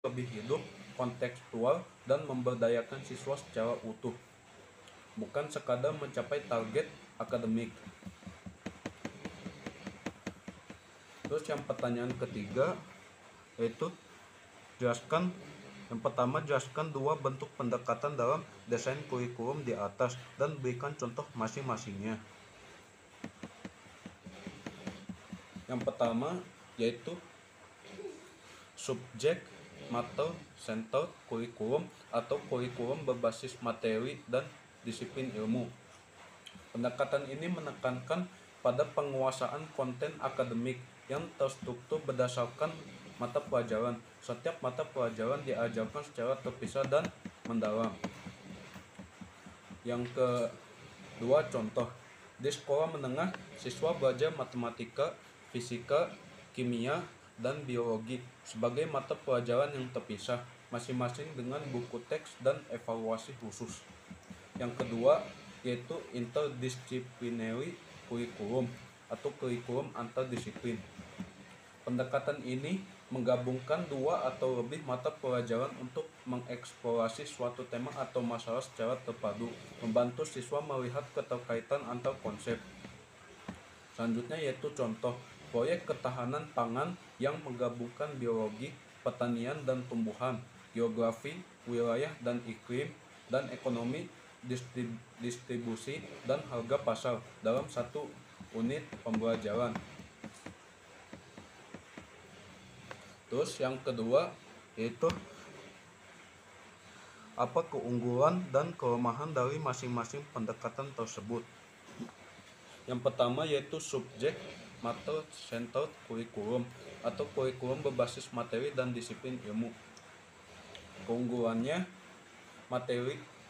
lebih hidup, kontekstual, dan memberdayakan siswa secara utuh, bukan sekadar mencapai target akademik. Terus yang pertanyaan ketiga yaitu jelaskan dua bentuk pendekatan dalam desain kurikulum di atas dan berikan contoh masing-masingnya. Yang pertama yaitu subject matter centered kurikulum atau kurikulum berbasis materi dan disiplin ilmu. Pendekatan ini menekankan pada penguasaan konten akademik yang terstruktur berdasarkan mata pelajaran. Setiap mata pelajaran diajarkan secara terpisah dan mendalam. Yang kedua, contoh. Di sekolah menengah, siswa belajar matematika, fisika, kimia, dan biologi sebagai mata pelajaran yang terpisah, masing-masing dengan buku teks dan evaluasi khusus. Yang kedua, yaitu interdisciplinary curriculum atau kurikulum antar disiplin. Pendekatan ini menggabungkan dua atau lebih mata pelajaran untuk mengeksplorasi suatu tema atau masalah secara terpadu, membantu siswa melihat keterkaitan antar konsep. Selanjutnya yaitu contoh proyek ketahanan pangan yang menggabungkan biologi, pertanian dan tumbuhan, geografi, wilayah dan iklim, dan ekonomi, distribusi, dan harga pasar dalam satu unit pembelajaran. Terus yang kedua yaitu apa keunggulan dan kelemahan dari masing-masing pendekatan tersebut. Yang pertama yaitu subject matter centered curriculum atau kurikulum berbasis materi dan disiplin ilmu. Keunggulannya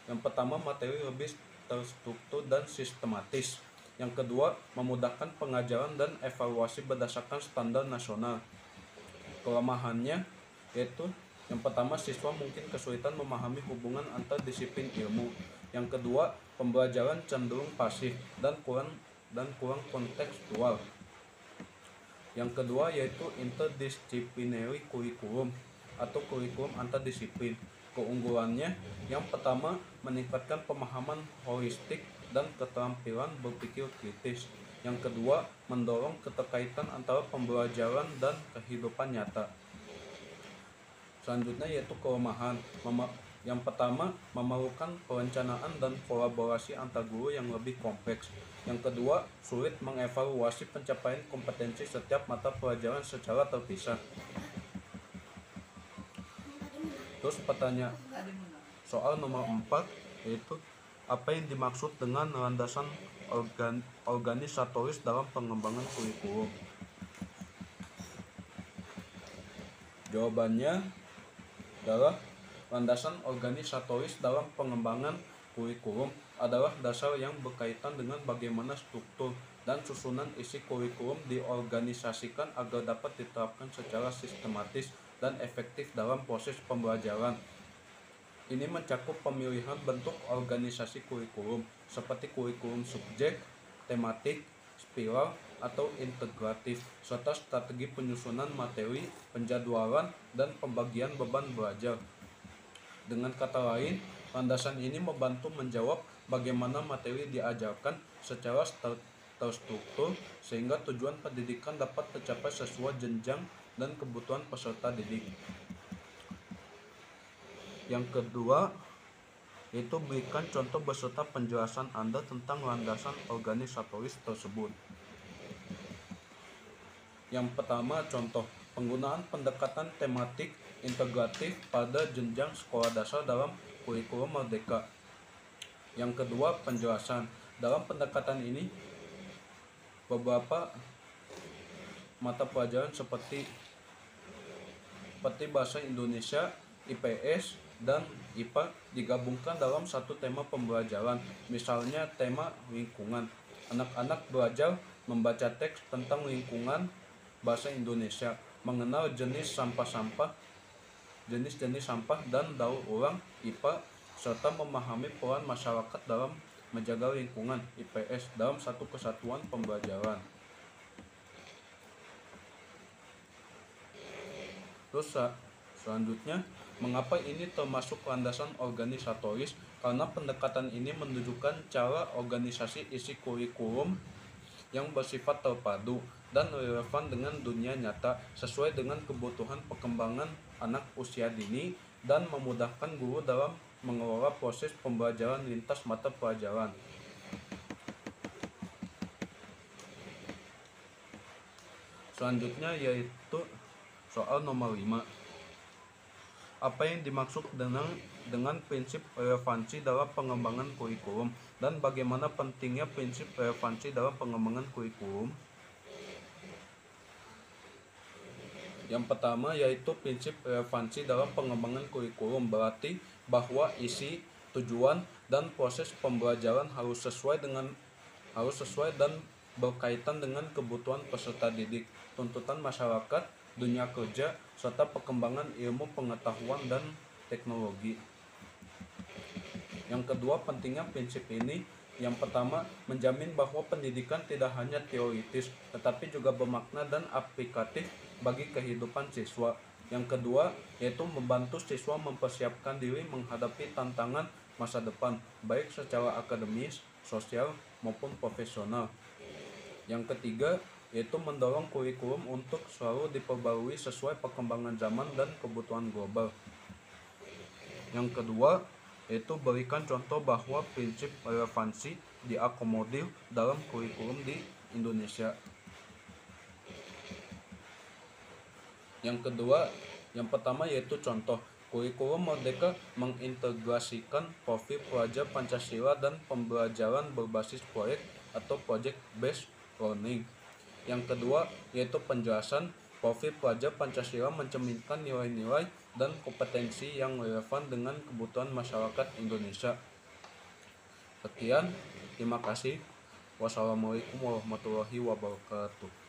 yang pertama materi lebih terstruktur dan sistematis. Yang kedua, memudahkan pengajaran dan evaluasi berdasarkan standar nasional. Kelemahannya yaitu yang pertama, siswa mungkin kesulitan memahami hubungan antar disiplin ilmu. Yang kedua, pembelajaran cenderung pasif dan kurang kontekstual. Yang kedua yaitu interdisciplinary curriculum atau kurikulum antar disiplin. Keunggulannya yang pertama, meningkatkan pemahaman holistik dan keterampilan berpikir kritis. Yang kedua, mendorong keterkaitan antara pembelajaran dan kehidupan nyata. Selanjutnya yaitu kelemahan. Yang pertama, memerlukan perencanaan dan kolaborasi antar guru yang lebih kompleks. Yang kedua, sulit mengevaluasi pencapaian kompetensi setiap mata pelajaran secara terpisah. Terus pertanyaan soal nomor 4 yaitu apa yang dimaksud dengan landasan organisatoris dalam pengembangan kurikulum? Jawabannya adalah landasan organisatoris dalam pengembangan kurikulum adalah dasar yang berkaitan dengan bagaimana struktur dan susunan isi kurikulum diorganisasikan agar dapat diterapkan secara sistematis dan efektif dalam proses pembelajaran. Ini mencakup pemilihan bentuk organisasi kurikulum seperti kurikulum subjek, tematik, spiral, atau integratif, serta strategi penyusunan materi, penjadwalan, dan pembagian beban belajar. Dengan kata lain, landasan ini membantu menjawab bagaimana materi diajarkan secara terstruktur sehingga tujuan pendidikan dapat tercapai sesuai jenjang dan kebutuhan peserta didik. Yang kedua yaitu berikan contoh beserta penjelasan Anda tentang landasan organisatoris tersebut. Yang pertama, contoh penggunaan pendekatan tematik integratif pada jenjang sekolah dasar dalam kurikulum Merdeka. Yang kedua, penjelasan. Dalam pendekatan ini, beberapa mata pelajaran seperti bahasa Indonesia, IPS, dan IPA digabungkan dalam satu tema pembelajaran. Misalnya tema lingkungan. Anak-anak belajar membaca teks tentang lingkungan bahasa Indonesia, mengenal jenis jenis sampah dan daur ulang IPA, serta memahami peran masyarakat dalam menjaga lingkungan IPS dalam satu kesatuan pembelajaran. Terus Selanjutnya, mengapa ini termasuk landasan organisatoris? Karena pendekatan ini menunjukkan cara organisasi isi kurikulum yang bersifat terpadu dan relevan dengan dunia nyata sesuai dengan kebutuhan perkembangan anak usia dini dan memudahkan guru dalam mengelola proses pembelajaran lintas mata pelajaran. Selanjutnya yaitu soal nomor 5. Apa yang dimaksud dengan prinsip relevansi dalam pengembangan kurikulum dan bagaimana pentingnya prinsip relevansi dalam pengembangan kurikulum? Yang pertama yaitu prinsip relevansi dalam pengembangan kurikulum berarti bahwa isi, tujuan, dan proses pembelajaran harus sesuai dan berkaitan dengan kebutuhan peserta didik, tuntutan masyarakat, dunia kerja, serta perkembangan ilmu pengetahuan dan teknologi. Yang kedua, pentingnya prinsip ini. Yang pertama, menjamin bahwa pendidikan tidak hanya teoritis, tetapi juga bermakna dan aplikatif bagi kehidupan siswa. Yang kedua, yaitu membantu siswa mempersiapkan diri menghadapi tantangan masa depan, baik secara akademis, sosial, maupun profesional. Yang ketiga, yaitu mendorong kurikulum untuk selalu diperbarui sesuai perkembangan zaman dan kebutuhan global. Yang kedua, yaitu berikan contoh bahwa prinsip relevansi diakomodir dalam kurikulum di Indonesia. Yang pertama yaitu contoh. Kurikulum Merdeka mengintegrasikan profil pelajar Pancasila dan pembelajaran berbasis proyek atau project based learning. Yang kedua yaitu penjelasan. Profil pelajar Pancasila mencerminkan nilai-nilai dan kompetensi yang relevan dengan kebutuhan masyarakat Indonesia. Sekian, terima kasih. Wassalamualaikum warahmatullahi wabarakatuh.